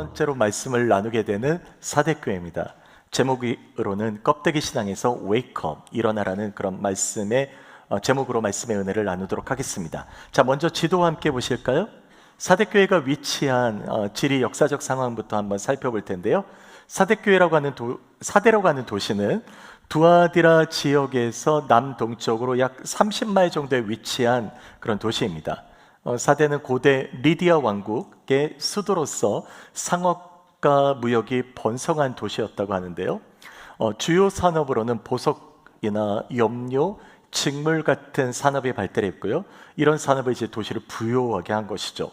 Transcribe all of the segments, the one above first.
번째로 말씀을 나누게 되는 사대교회입니다. 제목으로는 껍데기 신앙에서 웨이크업, 일어나라는 그런 말씀의 제목으로 말씀의 은혜를 나누도록 하겠습니다. 자, 먼저 지도와 함께 보실까요? 사대교회가 위치한 지리 역사적 상황부터 한번 살펴볼 텐데요. 사대라고 하는 도시는 두아디라 지역에서 남동쪽으로 약 30마일 정도에 위치한 그런 도시입니다. 사대는 고대 리디아 왕국의 수도로서 상업과 무역이 번성한 도시였다고 하는데요. 주요 산업으로는 보석이나 염료, 직물 같은 산업이 발달했고요. 이런 산업이 이제 도시를 부유하게 한 것이죠.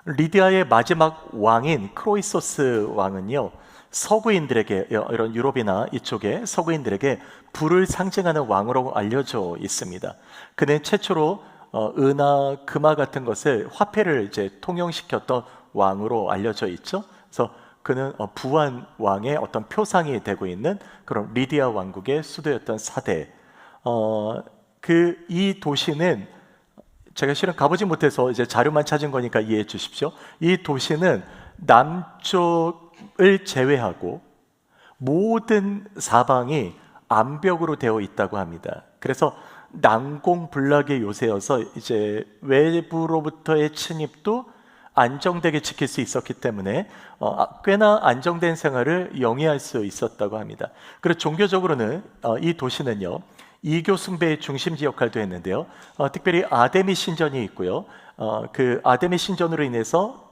리디아의 마지막 왕인 크로이소스 왕은요, 서구인들에게, 이런 유럽이나 이쪽에 서구인들에게 부를 상징하는 왕으로 알려져 있습니다. 그는 최초로 은하, 금화 같은 것을 화폐를 이제 통용시켰던 왕으로 알려져 있죠. 그래서 그는 부한 왕의 어떤 표상이 되고 있는 그런 리디아 왕국의 수도였던 사대. 이 도시는 제가 실은 가보지 못해서 이제 자료만 찾은 거니까 이해해 주십시오. 이 도시는 남쪽을 제외하고 모든 사방이 암벽으로 되어 있다고 합니다. 그래서 난공불락의 요새여서 이제 외부로부터의 침입도 안정되게 지킬 수 있었기 때문에 꽤나 안정된 생활을 영위할 수 있었다고 합니다. 그리고 종교적으로는 이 도시는요, 이교 숭배의 중심지 역할도 했는데요. 특별히 아데미 신전이 있고요. 그 아데미 신전으로 인해서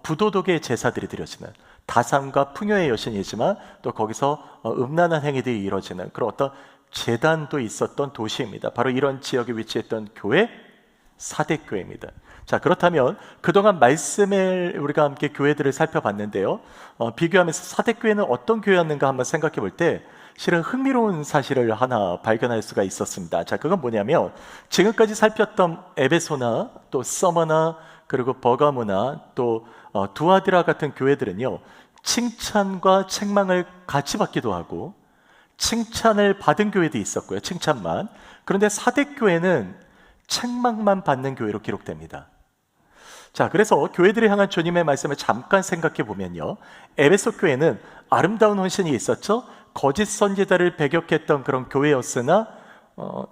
부도덕의 제사들이 드려지는, 다산과 풍요의 여신이지만 또 거기서 음란한 행위들이 이루어지는 그런 어떤 제단도 있었던 도시입니다. 바로 이런 지역에 위치했던 교회, 사대교회입니다. 자, 그렇다면 그동안 말씀을 우리가 함께 교회들을 살펴봤는데요. 비교하면서 사대교회는 어떤 교회였는가 한번 생각해 볼 때 실은 흥미로운 사실을 하나 발견할 수가 있었습니다. 자, 그건 뭐냐면 지금까지 살폈던 에베소나 또 서머나 그리고 버가모나 또 두아디라 같은 교회들은요, 칭찬과 책망을 같이 받기도 하고 칭찬을 받은 교회도 있었고요, 칭찬만. 그런데 사대교회는 책망만 받는 교회로 기록됩니다. 자, 그래서 교회들을 향한 주님의 말씀을 잠깐 생각해 보면요, 에베소 교회는 아름다운 헌신이 있었죠. 거짓 선지자를 배격했던 그런 교회였으나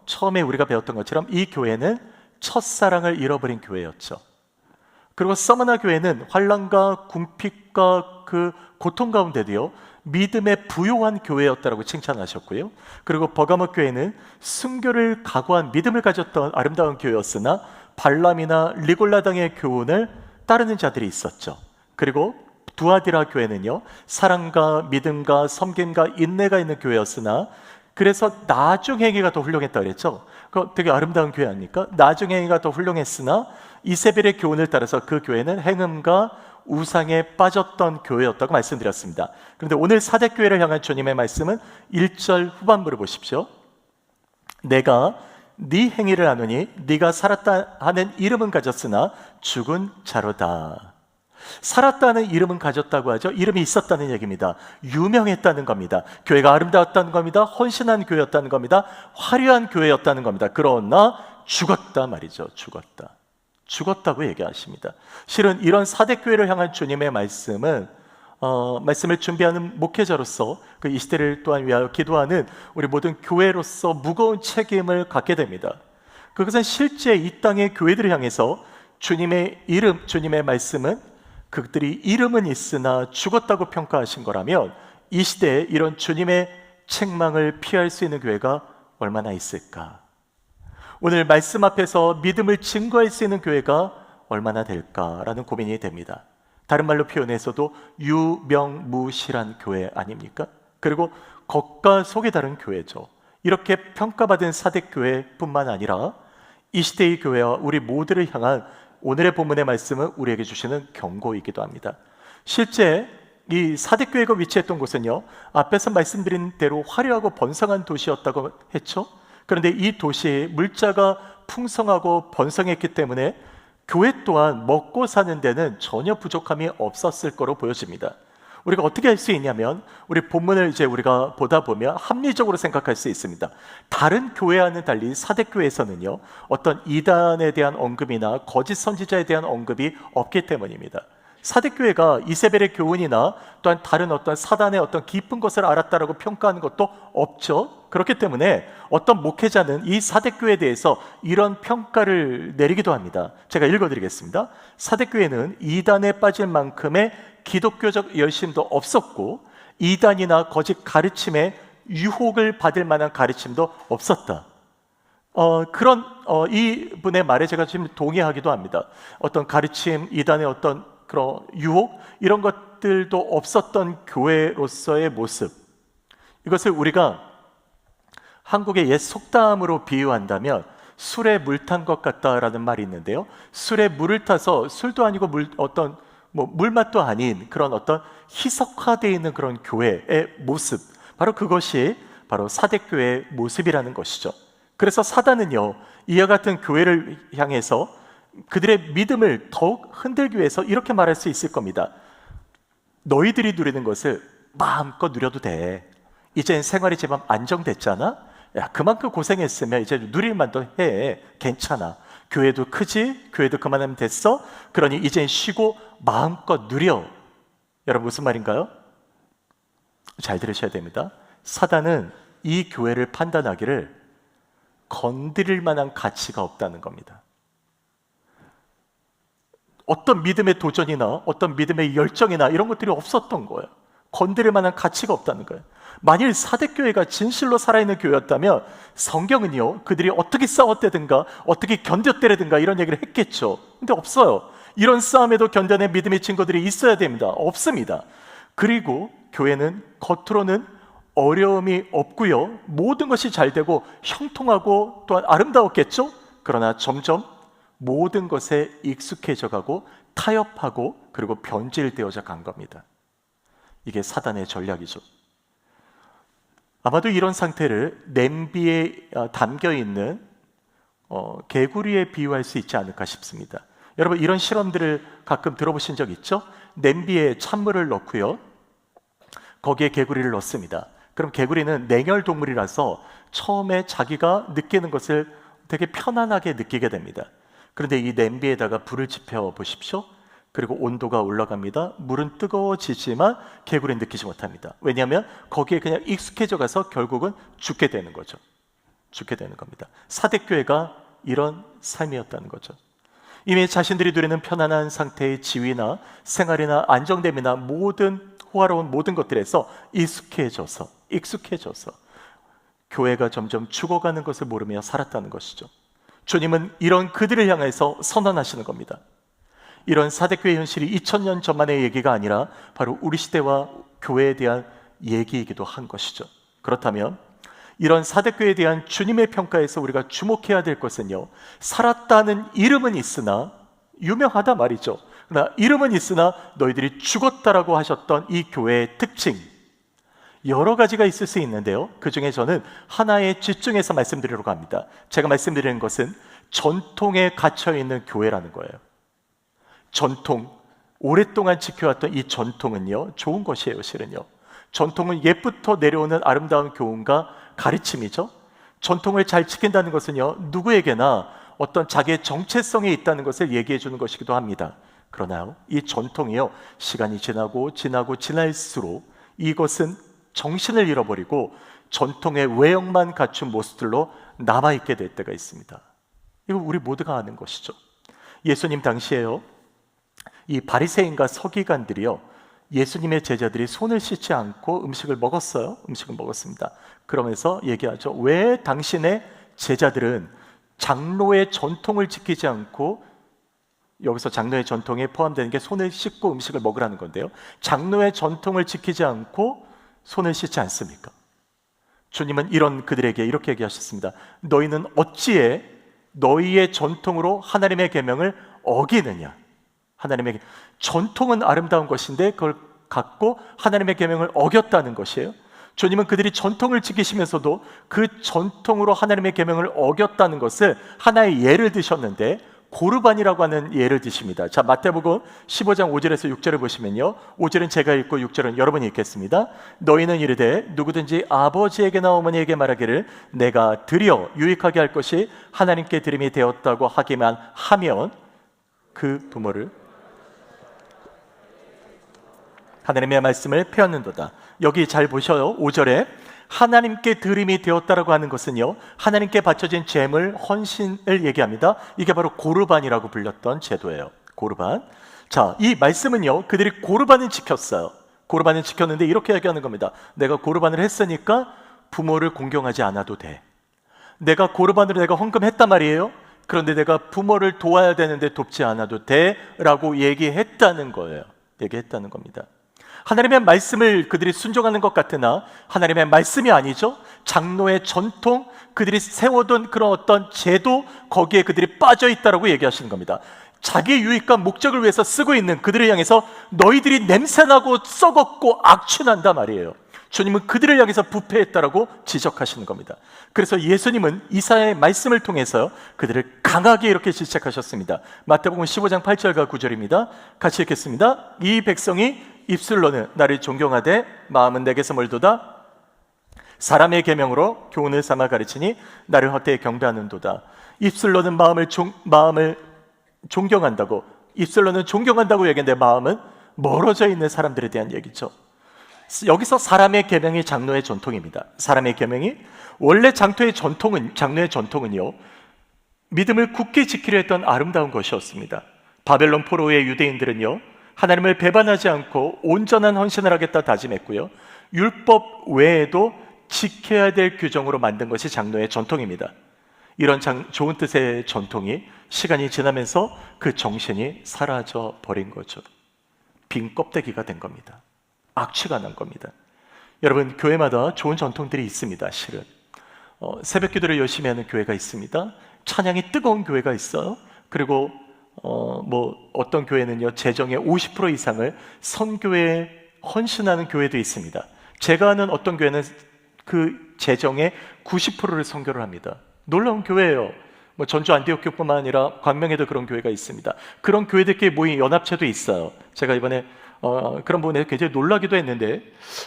처음에 우리가 배웠던 것처럼 이 교회는 첫사랑을 잃어버린 교회였죠. 그리고 서머나 교회는 환난과 궁핍과 그 고통 가운데도요, 믿음에 부요한 교회였다라고 칭찬하셨고요. 그리고 버가모 교회는 순교를 각오한 믿음을 가졌던 아름다운 교회였으나 발람이나 리골라 당의 교훈을 따르는 자들이 있었죠. 그리고 두아디라 교회는요, 사랑과 믿음과 섬김과 인내가 있는 교회였으나 그래서 나중 행위가 더 훌륭했다 그랬죠. 그 되게 아름다운 교회 아닙니까? 나중 행위가 더 훌륭했으나 이세벨의 교훈을 따라서 그 교회는 행음과 우상에 빠졌던 교회였다고 말씀드렸습니다. 그런데 오늘 사대교회를 향한 주님의 말씀은 1절 후반부를 보십시오. 내가 네 행위를 아노니 네가 살았다 하는 이름은 가졌으나 죽은 자로다. 살았다는 이름은 가졌다고 하죠. 이름이 있었다는 얘기입니다. 유명했다는 겁니다. 교회가 아름다웠다는 겁니다. 헌신한 교회였다는 겁니다. 화려한 교회였다는 겁니다. 그러나 죽었다 말이죠. 죽었다고 얘기하십니다. 실은 이런 사대교회를 향한 주님의 말씀은 말씀을 준비하는 목회자로서 그 이 시대를 또한 위하여 기도하는 우리 모든 교회로서 무거운 책임을 갖게 됩니다. 그것은 실제 이 땅의 교회들을 향해서 주님의 이름, 주님의 말씀은 그들이 이름은 있으나 죽었다고 평가하신 거라면 이 시대에 이런 주님의 책망을 피할 수 있는 교회가 얼마나 있을까? 오늘 말씀 앞에서 믿음을 증거할 수 있는 교회가 얼마나 될까라는 고민이 됩니다. 다른 말로 표현해서도 유명무실한 교회 아닙니까? 그리고 겉과 속이 다른 교회죠. 이렇게 평가받은 사대교회뿐만 아니라 이 시대의 교회와 우리 모두를 향한 오늘의 본문의 말씀은 우리에게 주시는 경고이기도 합니다. 실제 이 사대교회가 위치했던 곳은요, 앞에서 말씀드린 대로 화려하고 번성한 도시였다고 했죠. 그런데 이 도시에 물자가 풍성하고 번성했기 때문에 교회 또한 먹고 사는 데는 전혀 부족함이 없었을 거로 보여집니다. 우리가 어떻게 할 수 있냐면 우리 본문을 이제 우리가 보다 보면 합리적으로 생각할 수 있습니다. 다른 교회와는 달리 사대교회에서는요, 어떤 이단에 대한 언급이나 거짓 선지자에 대한 언급이 없기 때문입니다. 사대교회가 이세벨의 교훈이나 또한 다른 어떤 사단의 어떤 깊은 것을 알았다라고 평가하는 것도 없죠. 그렇기 때문에 어떤 목회자는 이 사대교회에 대해서 이런 평가를 내리기도 합니다. 제가 읽어드리겠습니다. 사대교회는 이단에 빠질 만큼의 기독교적 열심도 없었고 이단이나 거짓 가르침에 유혹을 받을 만한 가르침도 없었다. 이분의 말에 제가 지금 동의하기도 합니다. 어떤 가르침, 이단의 어떤 그런 유혹 이런 것들도 없었던 교회로서의 모습, 이것을 우리가 한국의 옛 속담으로 비유한다면 술에 물 탄 것 같다라는 말이 있는데요, 술에 물을 타서 술도 아니고 물맛도 아닌 그런 어떤 희석화되어 있는 그런 교회의 모습, 바로 그것이 바로 사대교회의 모습이라는 것이죠. 그래서 사단은요, 이와 같은 교회를 향해서 그들의 믿음을 더욱 흔들기 위해서 이렇게 말할 수 있을 겁니다. 너희들이 누리는 것을 마음껏 누려도 돼. 이젠 생활이 제법 안정됐잖아. 야, 그만큼 고생했으면 이제 누릴 만도 해. 괜찮아. 교회도 크지? 교회도 그만하면 됐어? 그러니 이젠 쉬고 마음껏 누려. 여러분 무슨 말인가요? 잘 들으셔야 됩니다. 사단은 이 교회를 판단하기를 건드릴 만한 가치가 없다는 겁니다. 어떤 믿음의 도전이나 어떤 믿음의 열정이나 이런 것들이 없었던 거예요. 건드릴 만한 가치가 없다는 거예요. 만일 사대교회가 진실로 살아있는 교회였다면 성경은요, 그들이 어떻게 싸웠다든가 어떻게 견뎠다든가 이런 얘기를 했겠죠. 근데 없어요. 이런 싸움에도 견뎌낸 믿음의 증거들이 있어야 됩니다. 없습니다. 그리고 교회는 겉으로는 어려움이 없고요, 모든 것이 잘 되고 형통하고 또한 아름다웠겠죠. 그러나 점점 모든 것에 익숙해져 가고 타협하고 그리고 변질되어져 간 겁니다. 이게 사단의 전략이죠. 아마도 이런 상태를 냄비에 담겨있는 개구리에 비유할 수 있지 않을까 싶습니다. 여러분 이런 실험들을 가끔 들어보신 적 있죠? 냄비에 찬물을 넣고요, 거기에 개구리를 넣습니다. 그럼 개구리는 냉혈 동물이라서 처음에 자기가 느끼는 것을 되게 편안하게 느끼게 됩니다. 그런데 이 냄비에다가 불을 지펴 보십시오. 그리고 온도가 올라갑니다. 물은 뜨거워지지만 개구리는 느끼지 못합니다. 왜냐하면 거기에 그냥 익숙해져 가서 결국은 죽게 되는 거죠. 죽게 되는 겁니다. 사대교회가 이런 삶이었다는 거죠. 이미 자신들이 누리는 편안한 상태의 지위나 생활이나 안정됨이나 모든 호화로운 모든 것들에서 익숙해져서 교회가 점점 죽어가는 것을 모르며 살았다는 것이죠. 주님은 이런 그들을 향해서 선언하시는 겁니다. 이런 사대교회 현실이 2000년 전만의 얘기가 아니라 바로 우리 시대와 교회에 대한 얘기이기도 한 것이죠. 그렇다면 이런 사대교회에 대한 주님의 평가에서 우리가 주목해야 될 것은요, 살았다는 이름은 있으나, 유명하다 말이죠. 그러나 이름은 있으나 너희들이 죽었다라고 하셨던 이 교회의 특징, 여러 가지가 있을 수 있는데요, 그 중에 저는 하나에 집중해서 말씀드리려고 합니다. 제가 말씀드리는 것은 전통에 갇혀있는 교회라는 거예요. 전통, 오랫동안 지켜왔던 이 전통은요, 좋은 것이에요. 실은요, 전통은 옛부터 내려오는 아름다운 교훈과 가르침이죠. 전통을 잘 지킨다는 것은요, 누구에게나 어떤 자기의 정체성에 있다는 것을 얘기해 주는 것이기도 합니다. 그러나 이 전통이요, 시간이 지날수록 이것은 정신을 잃어버리고 전통의 외형만 갖춘 모습들로 남아있게 될 때가 있습니다. 이거 우리 모두가 아는 것이죠. 예수님 당시에요, 이 바리새인과 서기관들이요, 예수님의 제자들이 손을 씻지 않고 음식을 먹었습니다. 그러면서 얘기하죠. 왜 당신의 제자들은 장로의 전통을 지키지 않고, 여기서 장로의 전통에 포함되는 게 손을 씻고 음식을 먹으라는 건데요, 장로의 전통을 지키지 않고 손을 씻지 않습니까? 주님은 이런 그들에게 이렇게 얘기하셨습니다. 너희는 어찌해 너희의 전통으로 하나님의 계명을 어기느냐. 하나님의 전통은 아름다운 것인데 그걸 갖고 하나님의 계명을 어겼다는 것이에요. 주님은 그들이 전통을 지키시면서도 그 전통으로 하나님의 계명을 어겼다는 것을 하나의 예를 드셨는데, 고르반이라고 하는 예를 드십니다. 자, 마태복음 15장 5절에서 6절을 보시면요, 5절은 제가 읽고 6절은 여러분이 읽겠습니다. 너희는 이르되 누구든지 아버지에게나 어머니에게 말하기를 내가 드려 유익하게 할 것이 하나님께 드림이 되었다고 하기만 하면 그 부모를 하나님의 말씀을 배웠는도다. 여기 잘 보셔요. 5절에 하나님께 드림이 되었다라고 하는 것은요, 하나님께 바쳐진 제물, 헌신을 얘기합니다. 이게 바로 고르반이라고 불렸던 제도예요. 고르반. 자, 이 말씀은요, 그들이 고르반을 지켰어요. 고르반을 지켰는데 이렇게 얘기하는 겁니다. 내가 고르반을 했으니까 부모를 공경하지 않아도 돼. 내가 고르반으로 내가 헌금했단 말이에요. 그런데 내가 부모를 도와야 되는데 돕지 않아도 돼 라고 얘기했다는 거예요. 얘기했다는 겁니다. 하나님의 말씀을 그들이 순종하는 것 같으나 하나님의 말씀이 아니죠. 장로의 전통, 그들이 세워둔 그런 어떤 제도, 거기에 그들이 빠져 있다라고 얘기하시는 겁니다. 자기 유익과 목적을 위해서 쓰고 있는 그들을 향해서 너희들이 냄새나고 썩었고 악취난다 말이에요. 주님은 그들을 향해서 부패했다라고 지적하시는 겁니다. 그래서 예수님은 이사야의 말씀을 통해서 그들을 강하게 이렇게 질책하셨습니다. 마태복음 15장 8절과 9절입니다. 같이 읽겠습니다. 이 백성이 입술로는 나를 존경하되 마음은 내게서 멀도다. 사람의 계명으로 교훈을 삼아 가르치니 나를 헛되이 경배하는도다. 입술로는 마음을 존경한다고, 입술로는 존경한다고 얘기했는데 마음은 멀어져 있는 사람들에 대한 얘기죠. 여기서 사람의 계명이 장로의 전통입니다. 사람의 계명이 원래 장로의 전통은요, 믿음을 굳게 지키려 했던 아름다운 것이었습니다. 바벨론 포로의 유대인들은요, 하나님을 배반하지 않고 온전한 헌신을 하겠다 다짐했고요, 율법 외에도 지켜야 될 규정으로 만든 것이 장로의 전통입니다. 이런 좋은 뜻의 전통이 시간이 지나면서 그 정신이 사라져 버린 거죠. 빈 껍데기가 된 겁니다. 악취가 난 겁니다. 여러분, 교회마다 좋은 전통들이 있습니다. 실은 새벽 기도를 열심히 하는 교회가 있습니다. 찬양이 뜨거운 교회가 있어요. 그리고 어떤 교회는요, 재정의 50% 이상을 선교에 헌신하는 교회도 있습니다. 제가 아는 어떤 교회는 그 재정의 90%를 선교를 합니다. 놀라운 교회예요. 전주 안디옥교뿐만 아니라 광명에도 그런 교회가 있습니다. 그런 교회들끼리 모인 연합체도 있어요. 제가 이번에 그런 부분에 굉장히 놀라기도 했는데,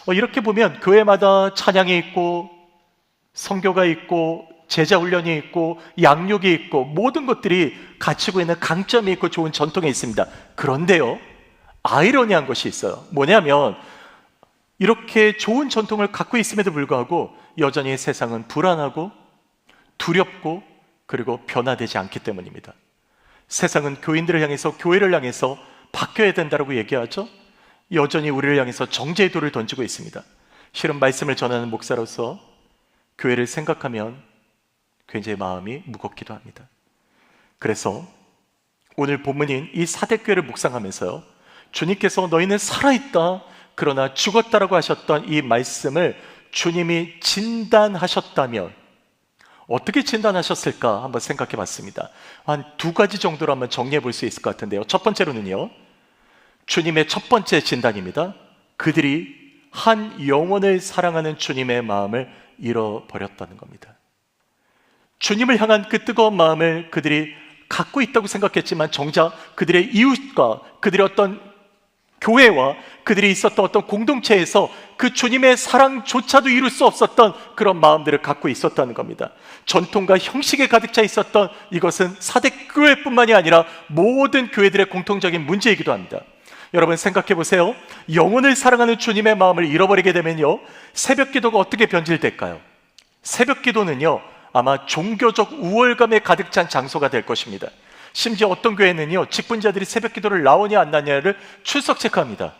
이렇게 보면 교회마다 찬양이 있고 선교가 있고 제자 훈련이 있고 양육이 있고 모든 것들이 갖추고 있는 강점이 있고 좋은 전통이 있습니다. 그런데요, 아이러니한 것이 있어요. 뭐냐면 이렇게 좋은 전통을 갖고 있음에도 불구하고 여전히 세상은 불안하고 두렵고 그리고 변화되지 않기 때문입니다. 세상은 교인들을 향해서, 교회를 향해서 바뀌어야 된다고 얘기하죠. 여전히 우리를 향해서 정죄의 돌을 던지고 있습니다. 실은 말씀을 전하는 목사로서 교회를 생각하면 굉장히 마음이 무겁기도 합니다. 그래서 오늘 본문인 이 사대교회를 묵상하면서요, 주님께서 너희는 살아있다 그러나 죽었다라고 하셨던 이 말씀을 주님이 진단하셨다면 어떻게 진단하셨을까 한번 생각해 봤습니다. 한 두 가지 정도로 한번 정리해 볼 수 있을 것 같은데요. 첫 번째로는요, 주님의 첫 번째 진단입니다. 그들이 한 영혼을 사랑하는 주님의 마음을 잃어버렸다는 겁니다. 주님을 향한 그 뜨거운 마음을 그들이 갖고 있다고 생각했지만 정작 그들의 이웃과 그들의 어떤 교회와 그들이 있었던 어떤 공동체에서 그 주님의 사랑조차도 이룰 수 없었던 그런 마음들을 갖고 있었다는 겁니다. 전통과 형식에 가득 차 있었던 이것은 사대교회뿐만이 아니라 모든 교회들의 공통적인 문제이기도 합니다. 여러분 생각해 보세요. 영혼을 사랑하는 주님의 마음을 잃어버리게 되면요, 새벽 기도가 어떻게 변질될까요? 새벽 기도는요, 아마 종교적 우월감에 가득 찬 장소가 될 것입니다. 심지어 어떤 교회는요, 직분자들이 새벽 기도를 나오냐 안 나냐를 출석 체크합니다.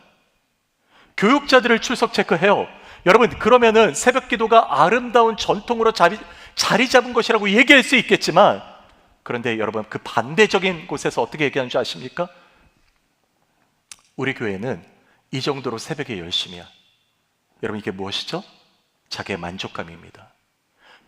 교육자들을 출석 체크해요. 여러분, 그러면은 새벽 기도가 아름다운 전통으로 자리 잡은 것이라고 얘기할 수 있겠지만, 그런데 여러분, 그 반대적인 곳에서 어떻게 얘기하는 줄 아십니까? 우리 교회는 이 정도로 새벽에 열심이야. 여러분, 이게 무엇이죠? 자기의 만족감입니다.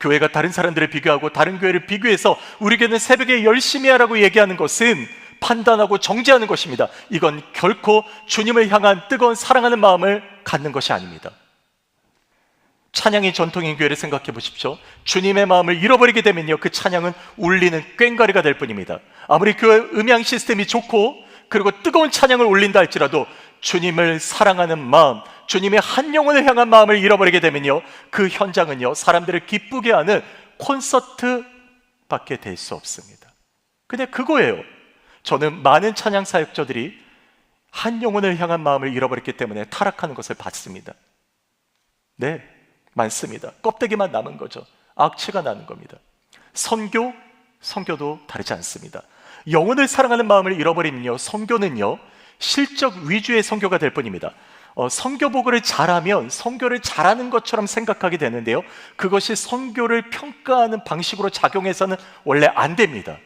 교회가 다른 사람들을 비교하고 다른 교회를 비교해서 우리 교회는 새벽에 열심히 하라고 얘기하는 것은 판단하고 정죄하는 것입니다. 이건 결코 주님을 향한 뜨거운 사랑하는 마음을 갖는 것이 아닙니다. 찬양이 전통인 교회를 생각해 보십시오. 주님의 마음을 잃어버리게 되면요, 그 찬양은 울리는 꽹과리가 될 뿐입니다. 아무리 교회 음향 시스템이 좋고 그리고 뜨거운 찬양을 올린다 할지라도 주님을 사랑하는 마음, 주님의 한 영혼을 향한 마음을 잃어버리게 되면요, 그 현장은요, 사람들을 기쁘게 하는 콘서트밖에 될 수 없습니다. 그냥 그거예요. 저는 많은 찬양 사역자들이 한 영혼을 향한 마음을 잃어버렸기 때문에 타락하는 것을 봤습니다. 네, 많습니다. 껍데기만 남은 거죠. 악취가 나는 겁니다. 선교도 다르지 않습니다. 영혼을 사랑하는 마음을 잃어버리면요, 선교는요 실적 위주의 선교가 될 뿐입니다. 선교 보고를 잘하면 선교를 잘하는 것처럼 생각하게 되는데요, 그것이 선교를 평가하는 방식으로 작용해서는 원래 안 됩니다.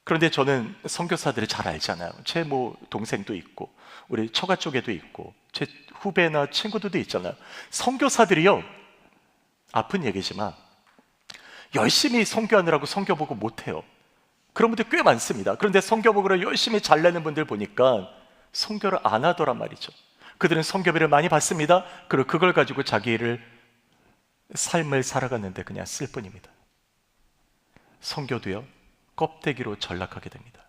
그런데 저는 선교사들을 잘 알잖아요. 제 동생도 있고 우리 처가 쪽에도 있고 제 후배나 친구들도 있잖아요. 선교사들이요, 아픈 얘기지만 열심히 선교하느라고 선교 보고 못해요. 그런 분들 꽤 많습니다. 그런데 선교 보고를 열심히 잘 내는 분들 보니까 선교를 안 하더란 말이죠. 그들은 선교비를 많이 받습니다. 그리고 그걸 가지고 자기를 삶을 살아가는데 그냥 쓸 뿐입니다. 선교도요, 껍데기로 전락하게 됩니다.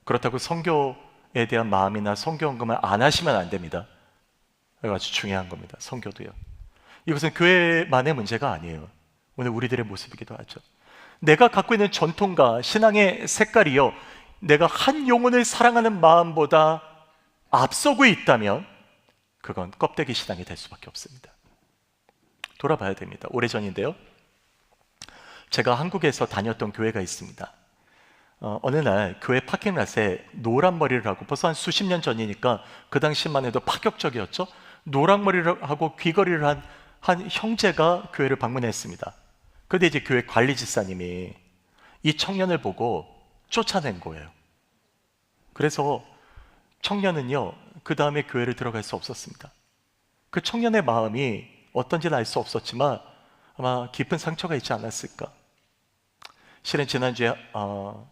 그렇다고 선교에 대한 마음이나 선교 헌금을 안 하시면 안 됩니다. 이거 아주 중요한 겁니다. 선교도요. 이것은 교회만의 문제가 아니에요. 오늘 우리들의 모습이기도 하죠. 내가 갖고 있는 전통과 신앙의 색깔이요, 내가 한 영혼을 사랑하는 마음보다 앞서고 있다면 그건 껍데기 신앙이 될 수밖에 없습니다. 돌아봐야 됩니다. 오래전인데요, 제가 한국에서 다녔던 교회가 있습니다. 어느 날 교회 파킹랏에 노란 머리를 하고, 벌써 한 수십 년 전이니까 그 당시만 해도 파격적이었죠. 노란 머리를 하고 귀걸이를 한 형제가 교회를 방문했습니다. 그런데 이제 교회 관리 집사님이 이 청년을 보고 쫓아낸 거예요. 그래서 청년은요, 그 다음에 교회를 들어갈 수 없었습니다. 그 청년의 마음이 어떤지는 알 수 없었지만 아마 깊은 상처가 있지 않았을까. 실은 지난주에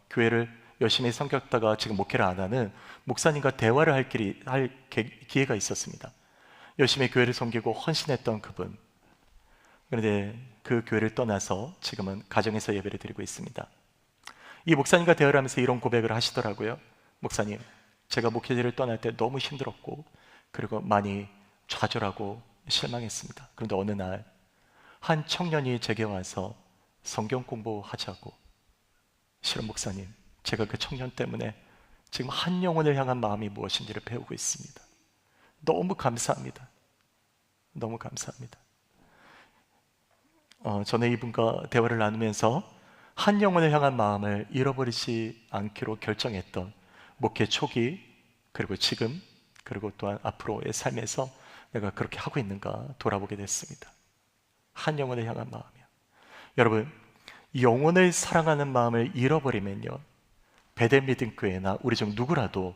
교회를 열심히 섬겼다가 지금 목회를 안 하는 목사님과 대화를 할 기회가 있었습니다. 열심히 교회를 섬기고 헌신했던 그분. 그런데 그 교회를 떠나서 지금은 가정에서 예배를 드리고 있습니다. 이 목사님과 대화를 하면서 이런 고백을 하시더라고요. 목사님, 제가 목회자를 떠날 때 너무 힘들었고 그리고 많이 좌절하고 실망했습니다. 그런데 어느 날 한 청년이 제게 와서 성경 공부하자고. 실은 목사님, 제가 그 청년 때문에 지금 한 영혼을 향한 마음이 무엇인지를 배우고 있습니다. 너무 감사합니다. 너무 감사합니다. 저는 이분과 대화를 나누면서 한 영혼을 향한 마음을 잃어버리지 않기로 결정했던 목회 초기, 그리고 지금, 그리고 또한 앞으로의 삶에서 내가 그렇게 하고 있는가 돌아보게 됐습니다. 한 영혼을 향한 마음이요. 여러분, 영혼을 사랑하는 마음을 잃어버리면요, 베델 믿음 교회나 우리 중 누구라도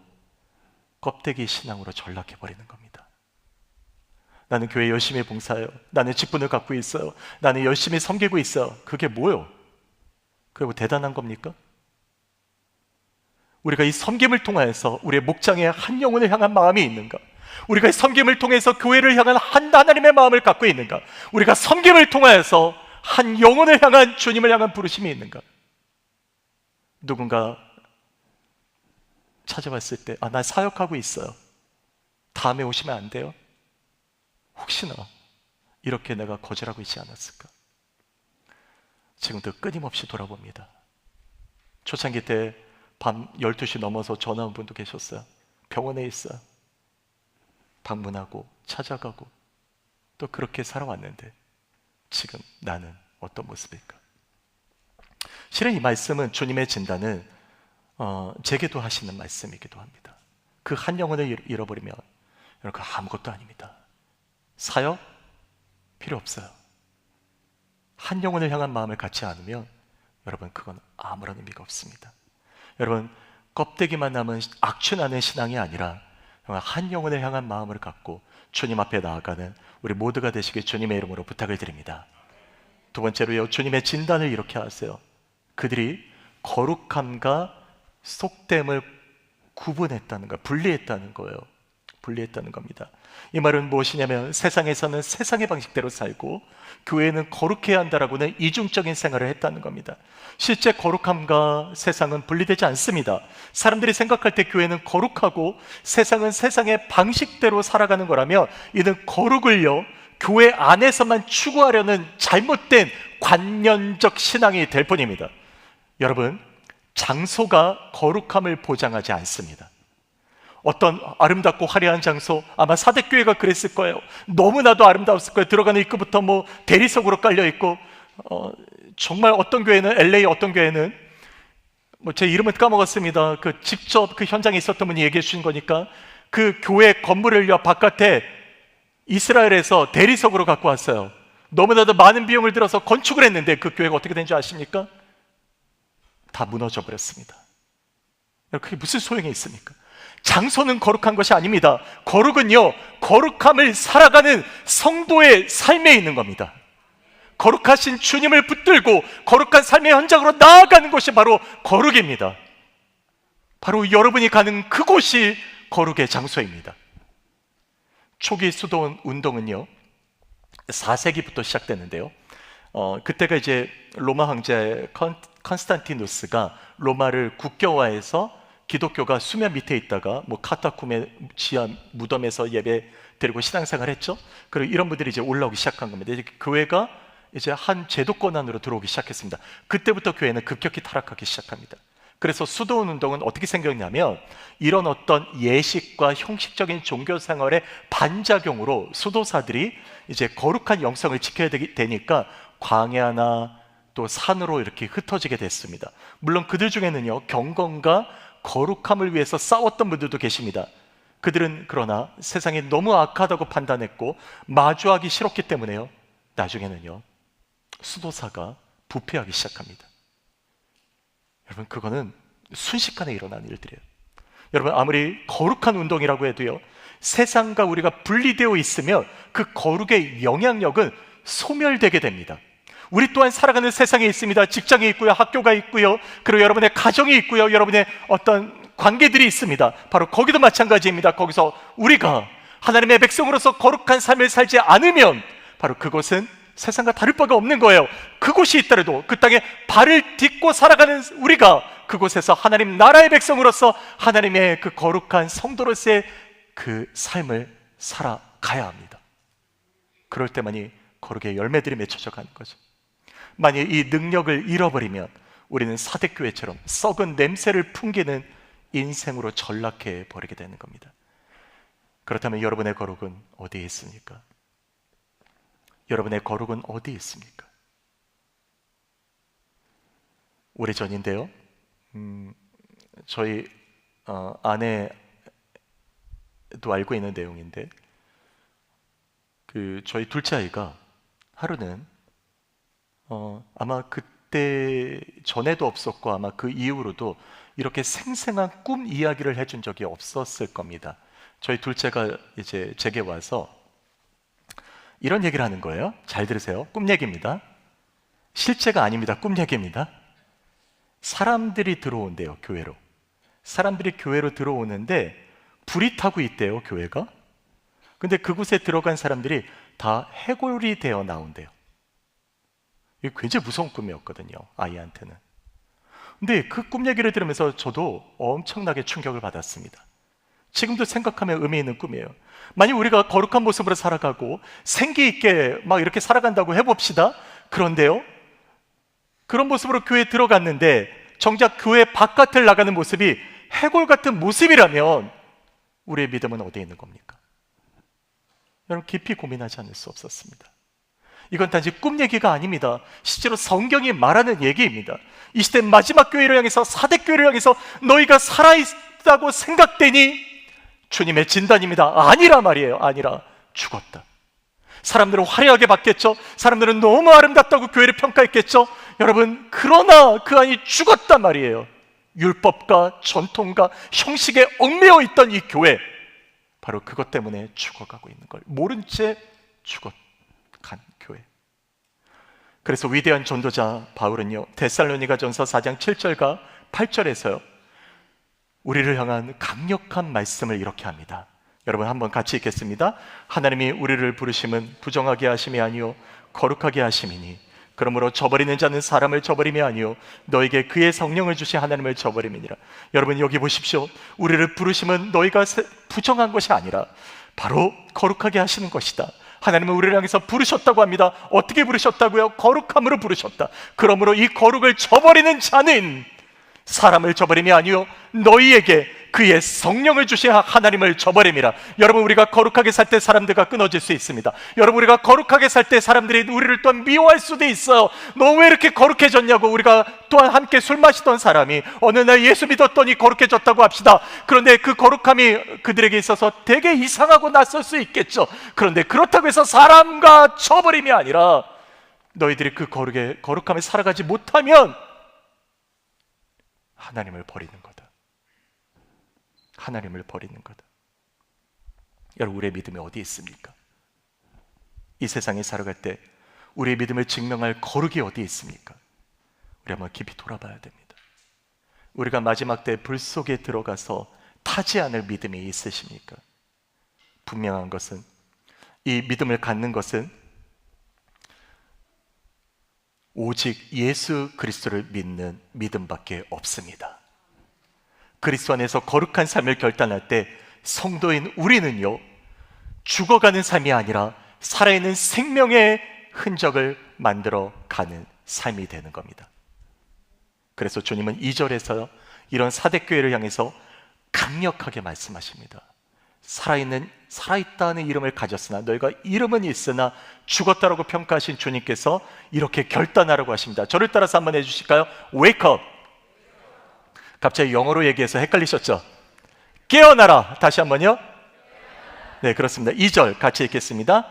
껍데기 신앙으로 전락해버리는 겁니다. 나는 교회 열심히 봉사해요. 나는 직분을 갖고 있어요. 나는 열심히 섬기고 있어요. 그게 뭐요? 그게 뭐 대단한 겁니까? 우리가 이 섬김을 통해서 우리의 목장에 한 영혼을 향한 마음이 있는가? 우리가 이 섬김을 통해서 교회를 향한 한 하나님의 마음을 갖고 있는가? 우리가 섬김을 통해서 한 영혼을 향한 주님을 향한 부르심이 있는가? 누군가 찾아왔을 때, 나 사역하고 있어요. 다음에 오시면 안 돼요? 혹시나 이렇게 내가 거절하고 있지 않았을까? 지금도 끊임없이 돌아봅니다. 초창기 때 밤 12시 넘어서 전화 온 분도 계셨어요. 병원에 있어요. 방문하고 찾아가고 또 그렇게 살아왔는데 지금 나는 어떤 모습일까? 실은 이 말씀은, 주님의 진단은 제게도 하시는 말씀이기도 합니다. 그 한 영혼을 잃어버리면 여러분, 아무것도 아닙니다. 사역 필요 없어요. 한 영혼을 향한 마음을 갖지 않으면 여러분, 그건 아무런 의미가 없습니다. 여러분, 껍데기만 남은 악취나는 신앙이 아니라 한 영혼을 향한 마음을 갖고 주님 앞에 나아가는 우리 모두가 되시길 주님의 이름으로 부탁을 드립니다. 두 번째로요, 주님의 진단을 이렇게 하세요. 그들이 거룩함과 속됨을 구분했다는 거, 분리했다는 거예요. 분리했다는 겁니다. 이 말은 무엇이냐면, 세상에서는 세상의 방식대로 살고 교회는 거룩해야 한다라고는 이중적인 생활을 했다는 겁니다. 실제 거룩함과 세상은 분리되지 않습니다. 사람들이 생각할 때 교회는 거룩하고 세상은 세상의 방식대로 살아가는 거라면, 이는 거룩을요, 교회 안에서만 추구하려는 잘못된 관념적 신앙이 될 뿐입니다. 여러분, 장소가 거룩함을 보장하지 않습니다. 어떤 아름답고 화려한 장소, 아마 사대교회가 그랬을 거예요. 너무나도 아름다웠을 거예요. 들어가는 입구부터 뭐 대리석으로 깔려 있고, 정말 어떤 교회는, LA 어떤 교회는 뭐 제 이름은 까먹었습니다. 그 직접 그 현장에 있었던 분이 얘기해 주신 거니까, 그 교회 건물을요 바깥에 이스라엘에서 대리석으로 갖고 왔어요. 너무나도 많은 비용을 들어서 건축을 했는데 그 교회가 어떻게 된 줄 아십니까? 다 무너져 버렸습니다. 그게 무슨 소용이 있습니까? 장소는 거룩한 것이 아닙니다. 거룩은요, 거룩함을 살아가는 성도의 삶에 있는 겁니다. 거룩하신 주님을 붙들고 거룩한 삶의 현장으로 나아가는 것이 바로 거룩입니다. 바로 여러분이 가는 그곳이 거룩의 장소입니다. 초기 수도 운동은요 4세기부터 시작됐는데요, 그때가 이제 로마 황제 컨스탄티누스가 로마를 국교화해서 기독교가 수면 밑에 있다가 뭐 카타콤의 지하 무덤에서 예배 드리고 신앙생활 했죠. 그리고 이런 분들이 이제 올라오기 시작한 겁니다. 이제 교회가 이제 한 제도권 안으로 들어오기 시작했습니다. 그때부터 교회는 급격히 타락하기 시작합니다. 그래서 수도원 운동은 어떻게 생겼냐면, 이런 어떤 예식과 형식적인 종교 생활의 반작용으로 수도사들이 이제 거룩한 영성을 지켜야 되니까 광야나 또 산으로 이렇게 흩어지게 됐습니다. 물론 그들 중에는요 경건과 거룩함을 위해서 싸웠던 분들도 계십니다. 그들은 그러나 세상이 너무 악하다고 판단했고 마주하기 싫었기 때문에요, 나중에는요 수도사가 부패하기 시작합니다. 여러분, 그거는 순식간에 일어난 일들이에요. 여러분, 아무리 거룩한 운동이라고 해도요 세상과 우리가 분리되어 있으면 그 거룩의 영향력은 소멸되게 됩니다. 우리 또한 살아가는 세상에 있습니다. 직장이 있고요, 학교가 있고요, 그리고 여러분의 가정이 있고요, 여러분의 어떤 관계들이 있습니다. 바로 거기도 마찬가지입니다. 거기서 우리가 하나님의 백성으로서 거룩한 삶을 살지 않으면 바로 그곳은 세상과 다를 바가 없는 거예요. 그곳이 있더라도 그 땅에 발을 딛고 살아가는 우리가 그곳에서 하나님 나라의 백성으로서 하나님의 그 거룩한 성도로서의 그 삶을 살아가야 합니다. 그럴 때만이 거룩의 열매들이 맺혀져 가는 거죠. 만약 이 능력을 잃어버리면 우리는 사대교회처럼 썩은 냄새를 풍기는 인생으로 전락해 버리게 되는 겁니다. 그렇다면 여러분의 거룩은 어디에 있습니까? 여러분의 거룩은 어디에 있습니까? 오래전인데요, 저희 아내도 알고 있는 내용인데, 그 저희 둘째 아이가 하루는 아마 그때 전에도 없었고 아마 그 이후로도 이렇게 생생한 꿈 이야기를 해준 적이 없었을 겁니다. 저희 둘째가 이제 제게 와서 이런 얘기를 하는 거예요. 잘 들으세요. 꿈 얘기입니다. 실제가 아닙니다. 꿈 얘기입니다. 사람들이 들어온대요, 교회로. 사람들이 교회로 들어오는데 불이 타고 있대요, 교회가. 근데 그곳에 들어간 사람들이 다 해골이 되어 나온대요. 이게 굉장히 무서운 꿈이었거든요, 아이한테는. 근데 그 꿈 얘기를 들으면서 저도 엄청나게 충격을 받았습니다. 지금도 생각하면 의미 있는 꿈이에요. 만약 우리가 거룩한 모습으로 살아가고 생기 있게 막 이렇게 살아간다고 해봅시다. 그런데요, 그런 모습으로 교회에 들어갔는데 정작 교회 바깥을 나가는 모습이 해골 같은 모습이라면 우리의 믿음은 어디에 있는 겁니까? 여러분, 깊이 고민하지 않을 수 없었습니다. 이건 단지 꿈 얘기가 아닙니다. 실제로 성경이 말하는 얘기입니다. 이 시대 마지막 교회를 향해서, 사대교회를 향해서 너희가 살아있다고 생각되니 주님의 진단입니다. 아니라 말이에요. 아니라 죽었다. 사람들은 화려하게 봤겠죠. 사람들은 너무 아름답다고 교회를 평가했겠죠. 여러분, 그러나 그 안이 죽었단 말이에요. 율법과 전통과 형식에 얽매여 있던 이 교회, 바로 그것 때문에 죽어가고 있는 걸 모른 채 죽어간 교회. 그래서 위대한 전도자 바울은요, 데살로니가전서 4장 7절과 8절에서요 우리를 향한 강력한 말씀을 이렇게 합니다. 여러분, 한번 같이 읽겠습니다. 하나님이 우리를 부르심은 부정하게 하심이 아니요 거룩하게 하심이니, 그러므로 저버리는 자는 사람을 저버림이 아니요 너에게 그의 성령을 주신 하나님을 저버림이니라. 여러분, 여기 보십시오. 우리를 부르심은 너희가 부정한 것이 아니라 바로 거룩하게 하시는 것이다. 하나님은 우리를 향해서 부르셨다고 합니다. 어떻게 부르셨다고요? 거룩함으로 부르셨다. 그러므로 이 거룩을 저버리는 자는 사람을 저버림이 아니요 너희에게 그의 성령을 주신 하나님을 저버림이라. 여러분, 우리가 거룩하게 살 때 사람들과 끊어질 수 있습니다. 여러분, 우리가 거룩하게 살 때 사람들이 우리를 또한 미워할 수도 있어요. 너 왜 이렇게 거룩해졌냐고. 우리가 또한 함께 술 마시던 사람이 어느 날 예수 믿었더니 거룩해졌다고 합시다. 그런데 그 거룩함이 그들에게 있어서 되게 이상하고 낯설 수 있겠죠. 그런데 그렇다고 해서 사람과 저버림이 아니라 너희들이 그 거룩함에 살아가지 못하면 하나님을 버리는 거다. 하나님을 버리는 거다. 여러분, 우리의 믿음이 어디 있습니까? 이 세상에 살아갈 때 우리의 믿음을 증명할 거룩이 어디 있습니까? 우리 한번 깊이 돌아봐야 됩니다. 우리가 마지막 때 불 속에 들어가서 타지 않을 믿음이 있으십니까? 분명한 것은, 이 믿음을 갖는 것은 오직 예수 그리스도를 믿는 믿음밖에 없습니다. 그리스도 안에서 거룩한 삶을 결단할 때 성도인 우리는요, 죽어가는 삶이 아니라 살아있는 생명의 흔적을 만들어가는 삶이 되는 겁니다. 그래서 주님은 2절에서 이런 사대교회를 향해서 강력하게 말씀하십니다. 살아있다는 이름을 가졌으나 너희가 이름은 있으나 죽었다라고 평가하신 주님께서 이렇게 결단하라고 하십니다. 저를 따라서 한번 해주실까요? Wake up. 갑자기 영어로 얘기해서 헷갈리셨죠? 깨어나라. 다시 한번요. 네, 그렇습니다. 2절 같이 읽겠습니다.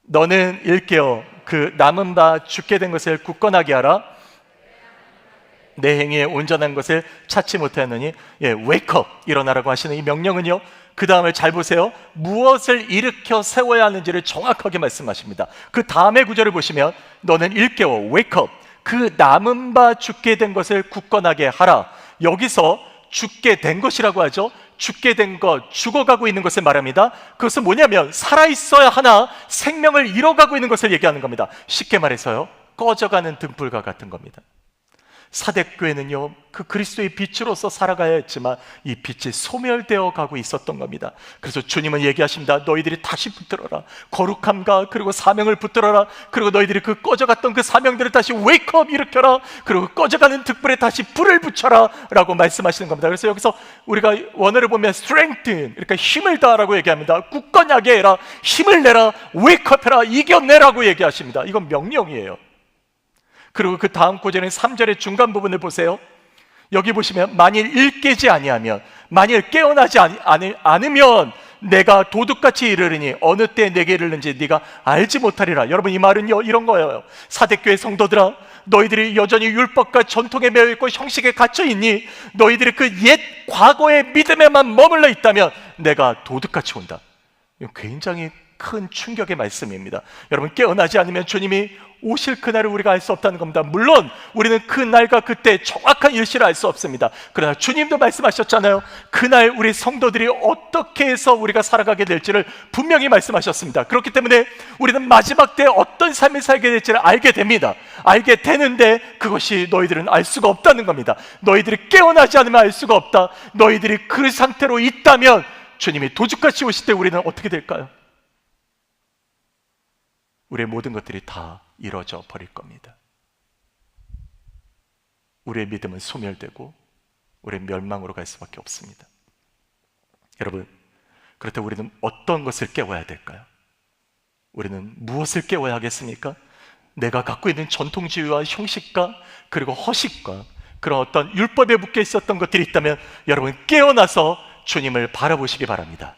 너는 일깨어 그 남은 바 죽게 된 것을 굳건하게 하라. 내 행위에 온전한 것을 찾지 못하느니. 예, wake up, 일어나라고 하시는 이 명령은요, 그 다음을 잘 보세요. 무엇을 일으켜 세워야 하는지를 정확하게 말씀하십니다. 그 다음의 구절을 보시면 너는 일깨워, wake up, 그 남은 바 죽게 된 것을 굳건하게 하라. 여기서 죽게 된 것이라고 하죠. 죽게 된 것, 죽어가고 있는 것을 말합니다. 그것은 뭐냐면 살아있어야 하나 생명을 잃어가고 있는 것을 얘기하는 겁니다. 쉽게 말해서요, 꺼져가는 등불과 같은 겁니다. 사대교회는요, 그 그리스도의 빛으로서 살아가야 했지만 이 빛이 소멸되어 가고 있었던 겁니다. 그래서 주님은 얘기하십니다. 너희들이 다시 붙들어라. 거룩함과 그리고 사명을 붙들어라. 그리고 너희들이 그 꺼져갔던 그 사명들을 다시 웨이크업 일으켜라. 그리고 꺼져가는 등불에 다시 불을 붙여라 라고 말씀하시는 겁니다. 그래서 여기서 우리가 원어를 보면 strengthen, 그러니까 힘을 다하라고 얘기합니다. 굳건하게 해라, 힘을 내라, 웨이크업 해라, 이겨내라고 얘기하십니다. 이건 명령이에요. 그리고 그 다음 구절인 3절의 중간 부분을 보세요. 여기 보시면 만일 일깨지 아니하면, 만일 깨어나지 않으면 내가 도둑같이 이르르니 어느 때 내게 이르는지 네가 알지 못하리라. 여러분, 이 말은요, 이런 거예요. 사대교회 성도들아, 너희들이 여전히 율법과 전통에 매여 있고 형식에 갇혀 있니? 너희들이 그 옛 과거의 믿음에만 머물러 있다면 내가 도둑같이 온다. 이거 굉장히 큰 충격의 말씀입니다. 여러분, 깨어나지 않으면 주님이 오실 그날을 우리가 알 수 없다는 겁니다. 물론 우리는 그 날과 그때 정확한 일시를 알 수 없습니다. 그러나 주님도 말씀하셨잖아요. 그날 우리 성도들이 어떻게 해서 우리가 살아가게 될지를 분명히 말씀하셨습니다. 그렇기 때문에 우리는 마지막 때 어떤 삶을 살게 될지를 알게 됩니다. 알게 되는데 그것이 너희들은 알 수가 없다는 겁니다. 너희들이 깨어나지 않으면 알 수가 없다. 너희들이 그 상태로 있다면 주님이 도둑같이 오실 때 우리는 어떻게 될까요? 우리의 모든 것들이 다 이루어져 버릴 겁니다. 우리의 믿음은 소멸되고 우리의 멸망으로 갈 수밖에 없습니다. 여러분, 그렇다고 우리는 어떤 것을 깨워야 될까요? 우리는 무엇을 깨워야 하겠습니까? 내가 갖고 있는 전통주의와 형식과 그리고 허식과 그런 어떤 율법에 묶여 있었던 것들이 있다면 여러분, 깨어나서 주님을 바라보시기 바랍니다.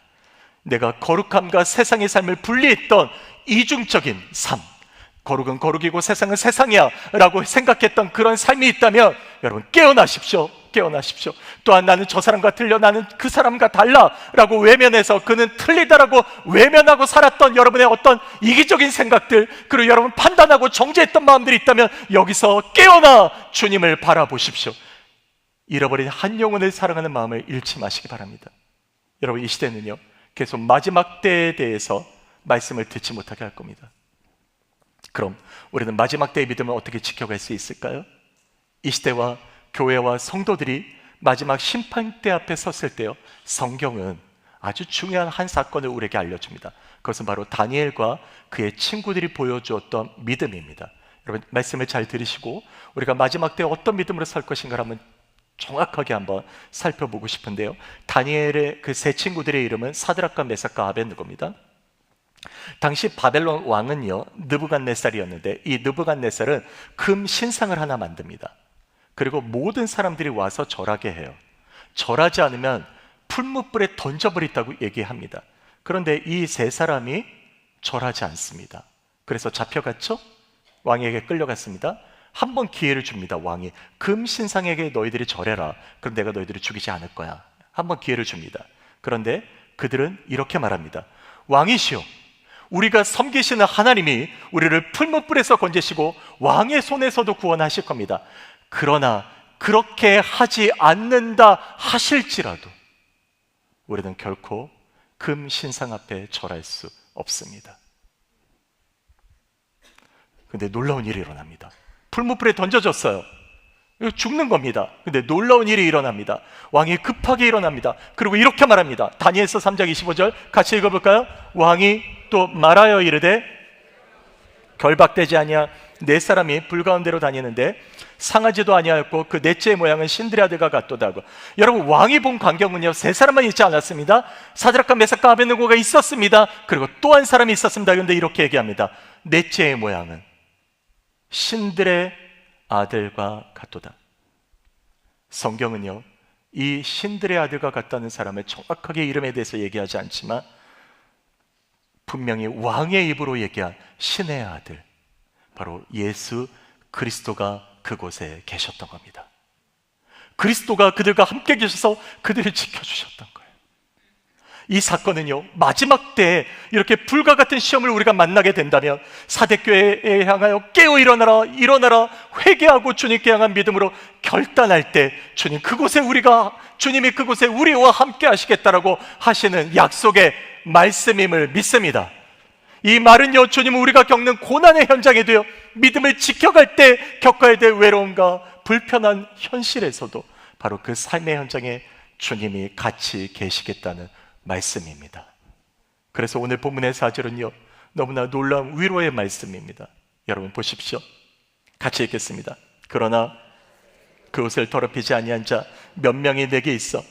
내가 거룩함과 세상의 삶을 분리했던 이중적인 삶, 거룩은 거룩이고 세상은 세상이야 라고 생각했던 그런 삶이 있다면 여러분, 깨어나십시오. 깨어나십시오. 또한 나는 저 사람과 틀려, 나는 그 사람과 달라 라고 외면해서 그는 틀리다라고 외면하고 살았던 여러분의 어떤 이기적인 생각들, 그리고 여러분 판단하고 정죄했던 마음들이 있다면 여기서 깨어나 주님을 바라보십시오. 잃어버린 한 영혼을 사랑하는 마음을 잃지 마시기 바랍니다. 여러분, 이 시대는요, 계속 마지막 때에 대해서 말씀을 듣지 못하게 할 겁니다. 그럼 우리는 마지막 때의 믿음을 어떻게 지켜갈 수 있을까요? 이 시대와 교회와 성도들이 마지막 심판대 앞에 섰을 때요, 성경은 아주 중요한 한 사건을 우리에게 알려줍니다. 그것은 바로 다니엘과 그의 친구들이 보여주었던 믿음입니다. 여러분, 말씀을 잘 들으시고 우리가 마지막 때에 어떤 믿음으로 설 것인가를 한번 정확하게 한번 살펴보고 싶은데요, 다니엘의 그 세 친구들의 이름은 사드락과 메삭과 아벳느고입니다. 당시 바벨론 왕은요 느부갓네살이었는데, 이 느부갓네살은 금 신상을 하나 만듭니다. 그리고 모든 사람들이 와서 절하게 해요. 절하지 않으면 풀무불에 던져버린다고 얘기합니다. 그런데 이 세 사람이 절하지 않습니다. 그래서 잡혀갔죠? 왕에게 끌려갔습니다. 한 번 기회를 줍니다. 왕이 금 신상에게 너희들이 절해라. 그럼 내가 너희들을 죽이지 않을 거야. 한 번 기회를 줍니다. 그런데 그들은 이렇게 말합니다. 왕이시여, 우리가 섬기시는 하나님이 우리를 풀무불에서 건지시고 왕의 손에서도 구원하실 겁니다. 그러나 그렇게 하지 않는다 하실지라도 우리는 결코 금 신상 앞에 절할 수 없습니다. 근데 놀라운 일이 일어납니다. 풀무불에 던져졌어요. 죽는 겁니다. 근데 놀라운 일이 일어납니다. 왕이 급하게 일어납니다. 그리고 이렇게 말합니다. 다니엘서 3장 25절 같이 읽어볼까요? 왕이 또 말하여 이르되 결박되지 아니하 네 사람이 불 가운데로 다니는데 상하지도 아니하였고 그 넷째의 모양은 신들의 아들과 같도다고. 여러분, 왕이 본 광경은요 세 사람만 있지 않았습니다. 사드락과 메삭과 아벳느고가 있었습니다. 그리고 또 한 사람이 있었습니다. 그런데 이렇게 얘기합니다. 넷째의 모양은 신들의 아들과 같도다. 성경은요 이 신들의 아들과 같다는 사람을 정확하게 이름에 대해서 얘기하지 않지만 분명히 왕의 입으로 얘기한 신의 아들, 바로 예수 그리스도가 그곳에 계셨던 겁니다. 그리스도가 그들과 함께 계셔서 그들을 지켜주셨던 거예요. 이 사건은요 마지막 때에 이렇게 불과 같은 시험을 우리가 만나게 된다면 사대교회에 향하여 깨어 일어나라, 일어나라, 회개하고 주님께 향한 믿음으로 결단할 때 주님이 그곳에 우리와 함께 하시겠다라고 하시는 약속의 말씀임을 믿습니다. 이 말은요 주님은 우리가 겪는 고난의 현장에도요 믿음을 지켜갈 때 겪어야 될 외로움과 불편한 현실에서도 바로 그 삶의 현장에 주님이 같이 계시겠다는 말씀입니다. 그래서 오늘 본문의 4절은요 너무나 놀라운 위로의 말씀입니다. 여러분 보십시오. 같이 읽겠습니다. 그러나 그 옷을 더럽히지 아니한 자 몇 명이 내게 있어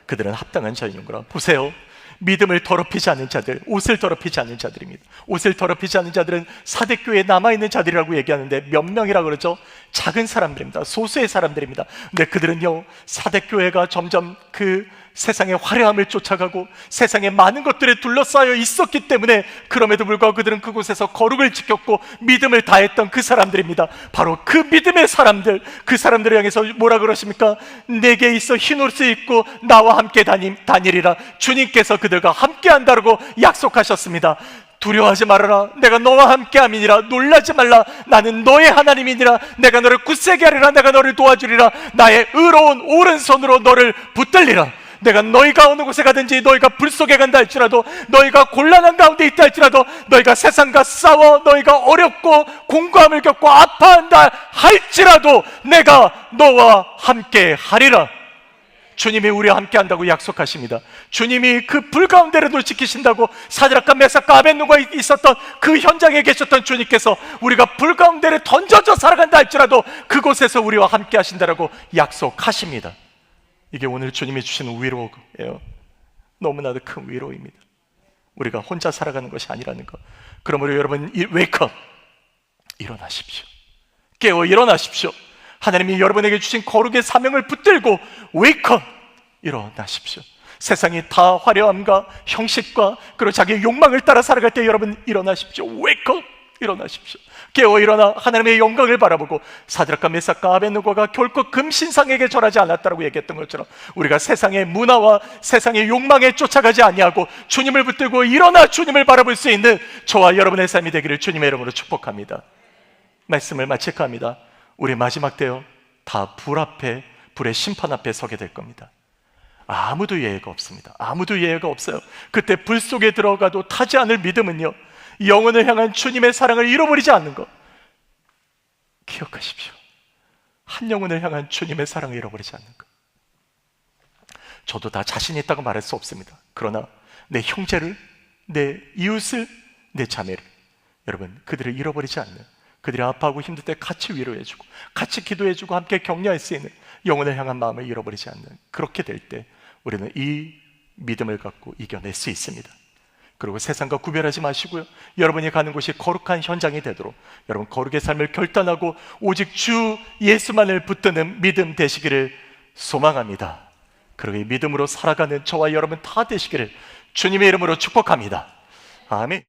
그들은 합당한 자이는구나. 보세요, 믿음을 더럽히지 않는 자들, 옷을 더럽히지 않는 자들입니다. 옷을 더럽히지 않는 자들은 사대교회에 남아있는 자들이라고 얘기하는데 몇 명이라고 그러죠? 작은 사람들입니다. 소수의 사람들입니다. 근데 그들은요 사대교회가 점점 그 세상의 화려함을 쫓아가고 세상의 많은 것들에 둘러싸여 있었기 때문에 그럼에도 불구하고 그들은 그곳에서 거룩을 지켰고 믿음을 다했던 그 사람들입니다. 바로 그 믿음의 사람들, 그 사람들을 향해서 뭐라 그러십니까? 내게 있어 흰 옷을 입고 나와 함께 다니리라. 주님께서 그들과 함께 한다고 약속하셨습니다. 두려워하지 말아라. 내가 너와 함께함이니라. 놀라지 말라. 나는 너의 하나님이니라. 내가 너를 굳세게 하리라. 내가 너를 도와주리라. 나의 의로운 오른손으로 너를 붙들리라. 내가 너희가 어느 곳에 가든지, 너희가 불 속에 간다 할지라도, 너희가 곤란한 가운데 있다 할지라도, 너희가 세상과 싸워 너희가 어렵고 공고함을 겪고 아파한다 할지라도 내가 너와 함께 하리라. 주님이 우리와 함께 한다고 약속하십니다. 주님이 그 불 가운데라도 지키신다고 사드락과 메삭과 아벳느고가 있었던 그 현장에 계셨던 주님께서 우리가 불 가운데를 던져져 살아간다 할지라도 그곳에서 우리와 함께 하신다라고 약속하십니다. 이게 오늘 주님이 주시는 위로예요. 너무나도 큰 위로입니다. 우리가 혼자 살아가는 것이 아니라는 것. 그러므로 여러분, 웨이크업, 일어나십시오. 깨어 일어나십시오. 하나님이 여러분에게 주신 거룩의 사명을 붙들고 웨이크업, 일어나십시오. 세상이 다 화려함과 형식과 그리고 자기의 욕망을 따라 살아갈 때 여러분 일어나십시오. 웨이크업, 일어나십시오. 깨어 일어나 하나님의 영광을 바라보고 사드락과 메삭과 아벳느고가 결코 금신상에게 절하지 않았다고 얘기했던 것처럼 우리가 세상의 문화와 세상의 욕망에 쫓아가지 아니하고 주님을 붙들고 일어나 주님을 바라볼 수 있는 저와 여러분의 삶이 되기를 주님의 이름으로 축복합니다. 말씀을 마칠까 합니다. 우리 마지막 때요 다 불 앞에, 불의 심판 앞에 서게 될 겁니다. 아무도 예외가 없습니다. 아무도 예외가 없어요. 그때 불 속에 들어가도 타지 않을 믿음은요 영혼을 향한 주님의 사랑을 잃어버리지 않는 것 기억하십시오. 한 영혼을 향한 주님의 사랑을 잃어버리지 않는 것. 저도 다 자신 있다고 말할 수 없습니다. 그러나 내 형제를, 내 이웃을, 내 자매를, 여러분 그들을 잃어버리지 않는 그들이 아파하고 힘들 때 같이 위로해주고 같이 기도해주고 함께 격려할 수 있는 영혼을 향한 마음을 잃어버리지 않는, 그렇게 될 때 우리는 이 믿음을 갖고 이겨낼 수 있습니다. 그리고 세상과 구별하지 마시고요, 여러분이 가는 곳이 거룩한 현장이 되도록 여러분 거룩의 삶을 결단하고 오직 주 예수만을 붙드는 믿음 되시기를 소망합니다. 그리고 이 믿음으로 살아가는 저와 여러분 다 되시기를 주님의 이름으로 축복합니다. 아멘.